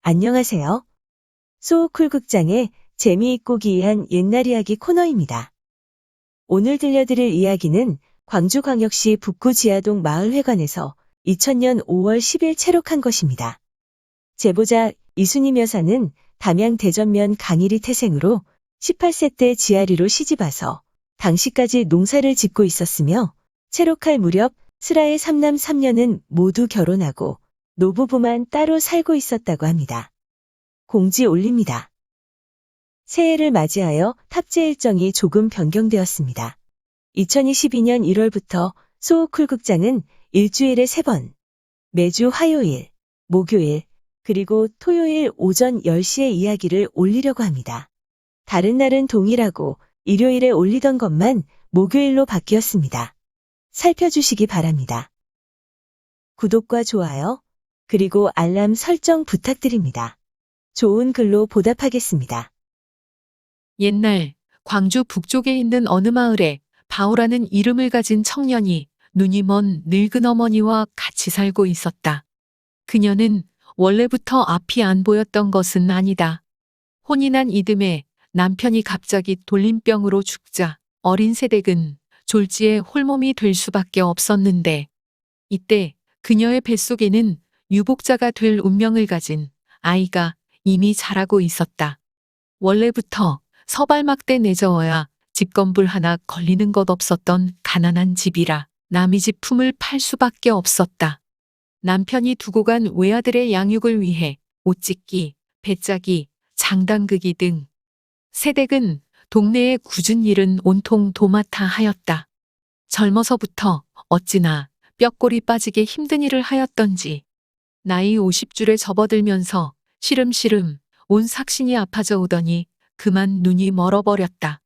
안녕하세요. 소호쿨극장의 재미있고 기이한 옛날 이야기 코너입니다. 오늘 들려드릴 이야기는 광주광역시 북구 지하동 마을회관에서 2000년 5월 10일 체록한 것입니다. 제보자 이순임 여사는 담양 대전면 강일이 태생으로 18세 때 지아리로 시집와서 당시까지 농사를 짓고 있었으며 체록할 무렵 슬하의 3남 3녀는 모두 결혼하고 노부부만 따로 살고 있었다고 합니다. 공지 올립니다. 새해를 맞이하여 탑재 일정이 조금 변경되었습니다. 2022년 1월부터 소호쿨극장은 일주일에 3번, 매주 화요일, 목요일, 그리고 토요일 오전 10시에 이야기를 올리려고 합니다. 다른 날은 동일하고 일요일에 올리던 것만 목요일로 바뀌었습니다. 살펴주시기 바랍니다. 구독과 좋아요, 그리고 알람 설정 부탁드립니다. 좋은 글로 보답하겠습니다. 옛날 광주 북쪽에 있는 어느 마을에 바오라는 이름을 가진 청년이 눈이 먼 늙은 어머니와 같이 살고 있었다. 그녀는 원래부터 앞이 안 보였던 것은 아니다. 혼이 난 이듬해 남편이 갑자기 돌림병으로 죽자 어린 새댁은 졸지에 홀몸이 될 수밖에 없었는데, 이때 그녀의 뱃속에는 유복자가 될 운명을 가진 아이가 이미 자라고 있었다. 원래부터 서발막대 내저어야 집건불 하나 걸리는 것 없었던 가난한 집이라 남의 집 품을 팔 수밖에 없었다. 남편이 두고 간 외아들의 양육을 위해 옷찢기, 배짜기, 장담그기 등 새댁은 동네의 굳은 일은 온통 도맡아 하였다. 젊어서부터 어찌나 뼈골이 빠지게 힘든 일을 하였던지 나이 50줄에 접어들면서 시름시름 온 삭신이 아파져 오더니 그만 눈이 멀어버렸다.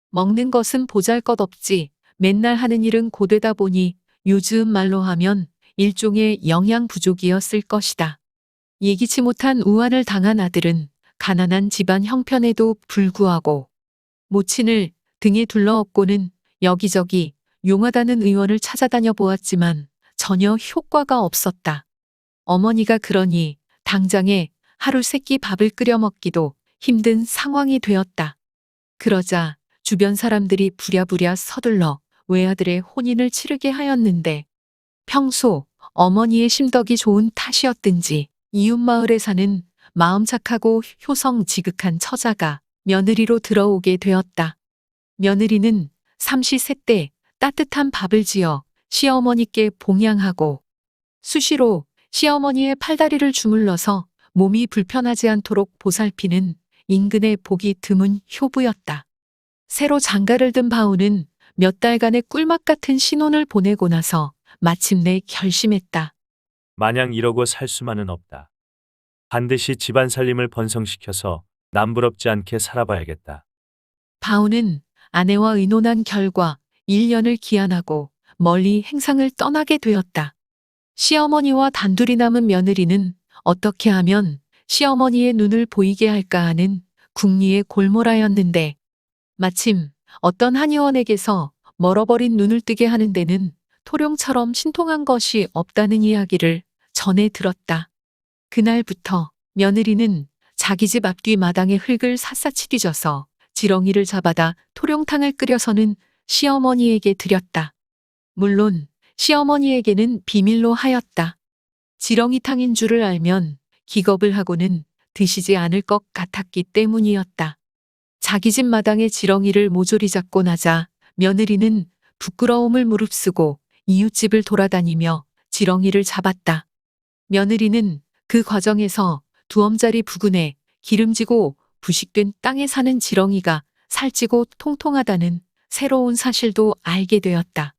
먹는 것은 보잘것없지 맨날 하는 일은 고되다 보니 요즘 말로 하면 일종의 영양 부족이었을 것이다. 예기치 못한 우환을 당한 아들은 가난한 집안 형편에도 불구하고 모친을 등에 둘러업고는 여기저기 용하다는 의원을 찾아다녀 보았지만 전혀 효과가 없었다. 어머니가 그러니 당장에 하루 세끼 밥을 끓여 먹기도 힘든 상황이 되었다. 그러자 주변 사람들이 부랴부랴 서둘러 외아들의 혼인을 치르게 하였는데, 평소 어머니의 심덕이 좋은 탓이었든지 이웃마을에 사는 마음 착하고 효성 지극한 처자가 며느리로 들어오게 되었다. 며느리는 삼시세 때 따뜻한 밥을 지어 시어머니께 봉양하고 수시로 시어머니의 팔다리를 주물러서 몸이 불편하지 않도록 보살피는 인근의 보기 드문 효부였다. 새로 장가를 든 바오는 몇 달간의 꿀맛 같은 신혼을 보내고 나서 마침내 결심했다. 마냥 이러고 살 수만은 없다. 반드시 집안 살림을 번성시켜서 남부럽지 않게 살아봐야겠다. 바오는 아내와 의논한 결과 1년을 기한하고 멀리 행상을 떠나게 되었다. 시어머니와 단둘이 남은 며느리는 어떻게 하면 시어머니의 눈을 보이게 할까 하는 궁리의 골몰하였는데, 마침 어떤 한의원에게서 멀어버린 눈을 뜨게 하는 데는 토룡처럼 신통한 것이 없다는 이야기를 전해 들었다. 그날부터 며느리는 자기 집 앞뒤 마당에 흙을 샅샅이 뒤져서 지렁이를 잡아다 토룡탕을 끓여서는 시어머니에게 드렸다. 물론 시어머니에게는 비밀로 하였다. 지렁이탕인 줄을 알면 기겁을 하고는 드시지 않을 것 같았기 때문이었다. 자기 집 마당에 지렁이를 모조리 잡고 나자 며느리는 부끄러움을 무릅쓰고 이웃집을 돌아다니며 지렁이를 잡았다. 며느리는 그 과정에서 두엄짜리 부근에 기름지고 부식된 땅에 사는 지렁이가 살찌고 통통하다는 새로운 사실도 알게 되었다.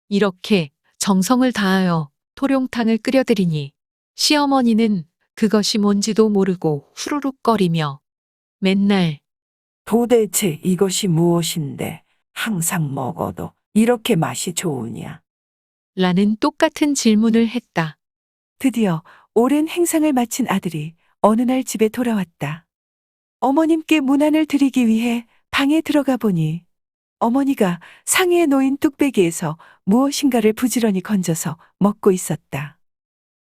이렇게 정성을 다하여 토룡탕을 끓여드리니 시어머니는 그것이 뭔지도 모르고 후루룩거리며 맨날 도대체 이것이 무엇인데 항상 먹어도 이렇게 맛이 좋으냐? 라는 똑같은 질문을 했다. 드디어 오랜 행상을 마친 아들이 어느 날 집에 돌아왔다. 어머님께 문안을 드리기 위해 방에 들어가 보니 어머니가 상의에 놓인 뚝배기에서 무엇인가를 부지런히 건져서 먹고 있었다.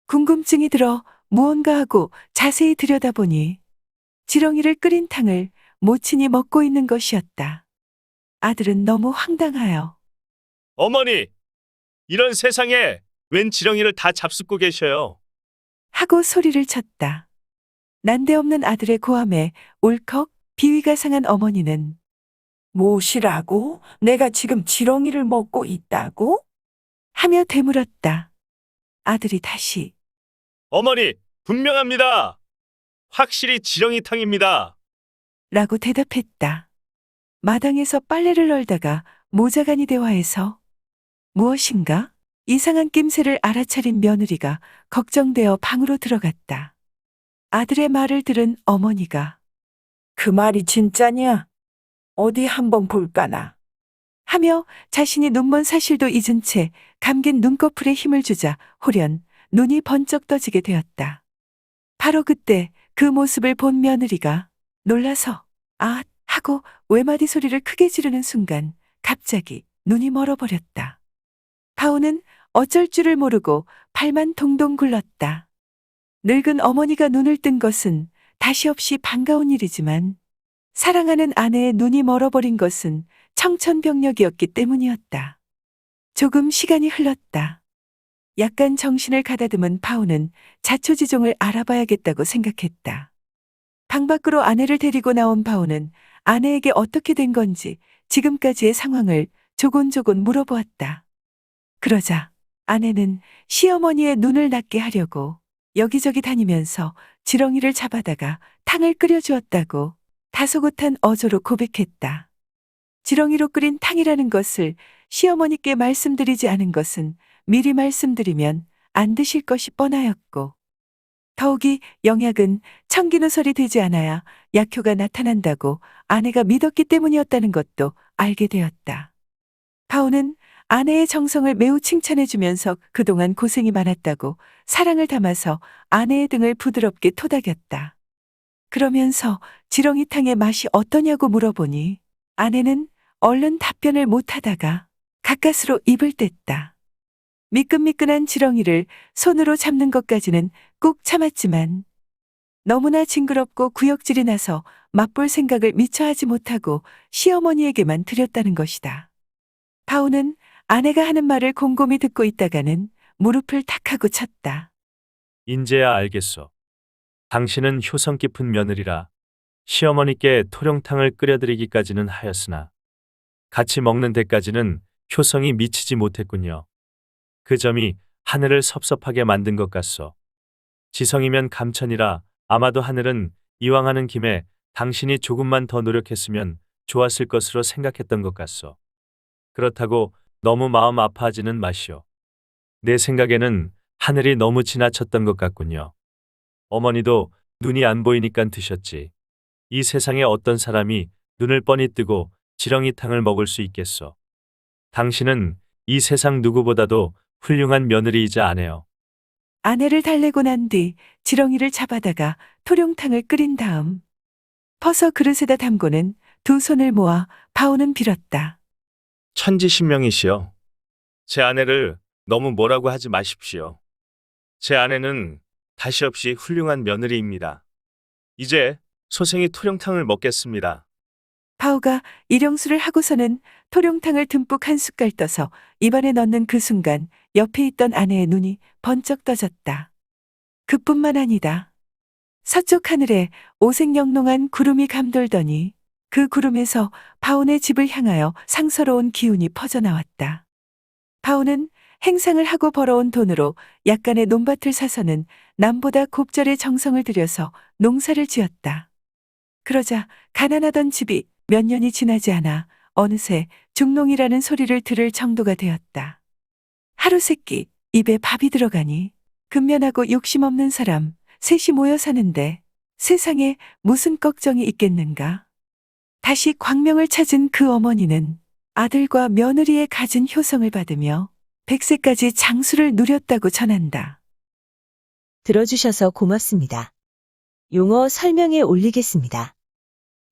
궁금증이 들어 무언가 하고 자세히 들여다보니 지렁이를 끓인 탕을 모친이 먹고 있는 것이었다. 아들은 너무 황당하여 어머니, 이런 세상에 웬 지렁이를 다 잡숫고 계셔요. 하고 소리를 쳤다. 난데없는 아들의 고함에 울컥 비위가 상한 어머니는 무엇이라고? 내가 지금 지렁이를 먹고 있다고? 하며 되물었다. 아들이 다시 어머니, 분명합니다. 확실히 지렁이탕입니다. 라고 대답했다. 마당에서 빨래를 널다가 모자간이 대화해서 무엇인가? 이상한 낌새를 알아차린 며느리가 걱정되어 방으로 들어갔다. 아들의 말을 들은 어머니가 그 말이 진짜냐? 어디 한번 볼까나? 하며 자신이 눈먼 사실도 잊은 채 감긴 눈꺼풀에 힘을 주자 홀연 눈이 번쩍 떠지게 되었다. 바로 그때 그 모습을 본 며느리가 놀라서 아 하고 외마디 소리를 크게 지르는 순간 갑자기 눈이 멀어버렸다. 바오는 어쩔 줄을 모르고 발만 동동 굴렀다. 늙은 어머니가 눈을 뜬 것은 다시 없이 반가운 일이지만 사랑하는 아내의 눈이 멀어버린 것은 청천벽력이었기 때문이었다. 조금 시간이 흘렀다. 약간 정신을 가다듬은 파오는 자초지종을 알아봐야겠다고 생각했다. 방 밖으로 아내를 데리고 나온 파오는 아내에게 어떻게 된 건지 지금까지의 상황을 조곤조곤 물어보았다. 그러자 아내는 시어머니의 눈을 낮게 하려고 여기저기 다니면서 지렁이를 잡아다가 탕을 끓여주었다고 다소곳한 어조로 고백했다. 지렁이로 끓인 탕이라는 것을 시어머니께 말씀드리지 않은 것은 미리 말씀드리면 안 드실 것이 뻔하였고 더욱이 영약은 청기누설이 되지 않아야 약효가 나타난다고 아내가 믿었기 때문이었다는 것도 알게 되었다. 파오는 아내의 정성을 매우 칭찬해주면서 그동안 고생이 많았다고 사랑을 담아서 아내의 등을 부드럽게 토닥였다. 그러면서 지렁이탕의 맛이 어떠냐고 물어보니 아내는 얼른 답변을 못하다가 가까스로 입을 뗐다. 미끈미끈한 지렁이를 손으로 잡는 것까지는 꾹 참았지만 너무나 징그럽고 구역질이 나서 맛볼 생각을 미처 하지 못하고 시어머니에게만 드렸다는 것이다. 파오는 아내가 하는 말을 곰곰이 듣고 있다가는 무릎을 탁 하고 쳤다. 인제야 알겠소. 당신은 효성 깊은 며느리라 시어머니께 토룡탕을 끓여드리기까지는 하였으나 같이 먹는 데까지는 효성이 미치지 못했군요. 그 점이 하늘을 섭섭하게 만든 것 같소. 지성이면 감천이라 아마도 하늘은 이왕 하는 김에 당신이 조금만 더 노력했으면 좋았을 것으로 생각했던 것 같소. 그렇다고 너무 마음 아파하지는 마시오. 내 생각에는 하늘이 너무 지나쳤던 것 같군요. 어머니도 눈이 안 보이니깐 드셨지. 이 세상에 어떤 사람이 눈을 뻔히 뜨고 지렁이탕을 먹을 수 있겠소. 당신은 이 세상 누구보다도 훌륭한 며느리이자 아내요. 아내를 달래고 난 뒤 지렁이를 잡아다가 토룡탕을 끓인 다음 퍼서 그릇에다 담고는 두 손을 모아 바오는 빌었다. 천지신명이시여. 제 아내를 너무 뭐라고 하지 마십시오. 제 아내는 다시 없이 훌륭한 며느리입니다. 이제 소생이 토룡탕을 먹겠습니다. 바오가 일용수를 하고서는 토룡탕을 듬뿍 한 숟갈 떠서 입안에 넣는 그 순간 옆에 있던 아내의 눈이 번쩍 떠졌다. 그뿐만 아니다. 서쪽 하늘에 오색영롱한 구름이 감돌더니 그 구름에서 바온의 집을 향하여 상서로운 기운이 퍼져나왔다. 바온은 행상을 하고 벌어온 돈으로 약간의 논밭을 사서는 남보다 곱절의 정성을 들여서 농사를 지었다. 그러자 가난하던 집이 몇 년이 지나지 않아 어느새 중농이라는 소리를 들을 정도가 되었다. 하루 세끼 입에 밥이 들어가니 근면하고 욕심 없는 사람 셋이 모여 사는데 세상에 무슨 걱정이 있겠는가. 다시 광명을 찾은 그 어머니는 아들과 며느리의 갖은 효성을 받으며 100세까지 장수를 누렸다고 전한다. 들어주셔서 고맙습니다. 용어 설명에 올리겠습니다.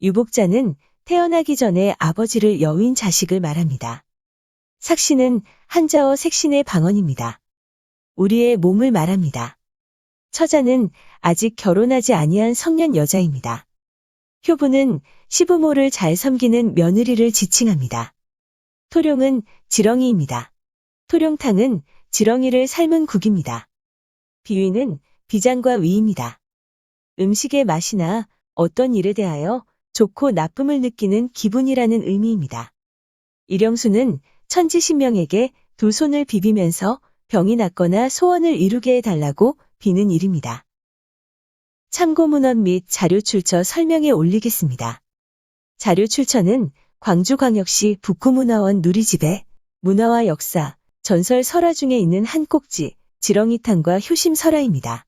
유복자는 태어나기 전에 아버지를 여윈 자식을 말합니다. 삭신은 한자어 색신의 방언입니다. 우리의 몸을 말합니다. 처자는 아직 결혼하지 아니한 성년 여자입니다. 효부는 시부모를 잘 섬기는 며느리를 지칭합니다. 토룡은 지렁이입니다. 토룡탕은 지렁이를 삶은 국입니다. 비위는 비장과 위입니다. 음식의 맛이나 어떤 일에 대하여 좋고 나쁨을 느끼는 기분이라는 의미입니다. 일영수는 천지신명에게 두 손을 비비면서 병이 낫거나 소원을 이루게 해달라고 비는 일입니다. 참고문헌 및 자료출처 설명에 올리겠습니다. 자료출처는 광주광역시 북구문화원 누리집에 문화와 역사, 전설 설화 중에 있는 한 꼭지, 지렁이탕과 효심 설화입니다.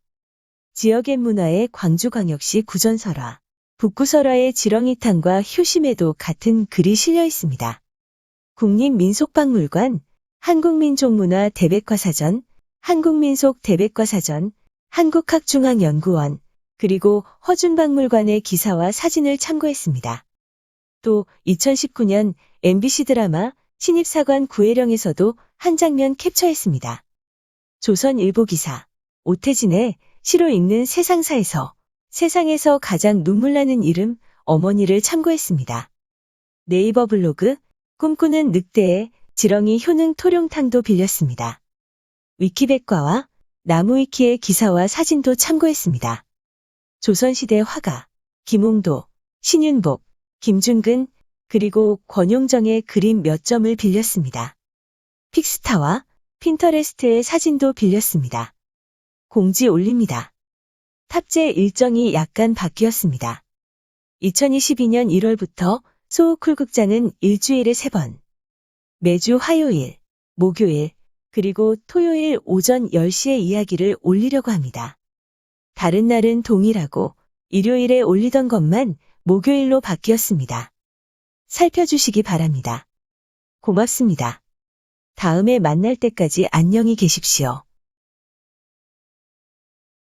지역의 문화의 광주광역시 구전설화, 북구설화의 지렁이탕과 효심에도 같은 글이 실려 있습니다. 국립민속박물관, 한국민족문화 대백과사전, 한국민속 대백과사전, 한국학중앙연구원, 그리고 허준박물관의 기사와 사진을 참고했습니다. 또 2019년 MBC 드라마 신입사관 구혜령에서도 한 장면 캡처했습니다. 조선일보 기사, 오태진의 시로 읽는 세상사에서 세상에서 가장 눈물나는 이름 어머니를 참고했습니다. 네이버 블로그 꿈꾸는 늑대의 지렁이 효능 토룡탕도 빌렸습니다. 위키백과와 나무위키의 기사와 사진도 참고했습니다. 조선시대 화가 김홍도, 신윤복, 김준근, 그리고 권용정의 그림 몇 점을 빌렸습니다. 픽스타와 핀터레스트의 사진도 빌렸습니다. 공지 올립니다. 탑재 일정이 약간 바뀌었습니다. 2022년 1월부터 소우쿨극장은 일주일에 3번, 매주 화요일, 목요일, 그리고 토요일 오전 10시에 이야기를 올리려고 합니다. 다른 날은 동일하고 일요일에 올리던 것만 목요일로 바뀌었습니다. 살펴주시기 바랍니다. 고맙습니다. 다음에 만날 때까지 안녕히 계십시오.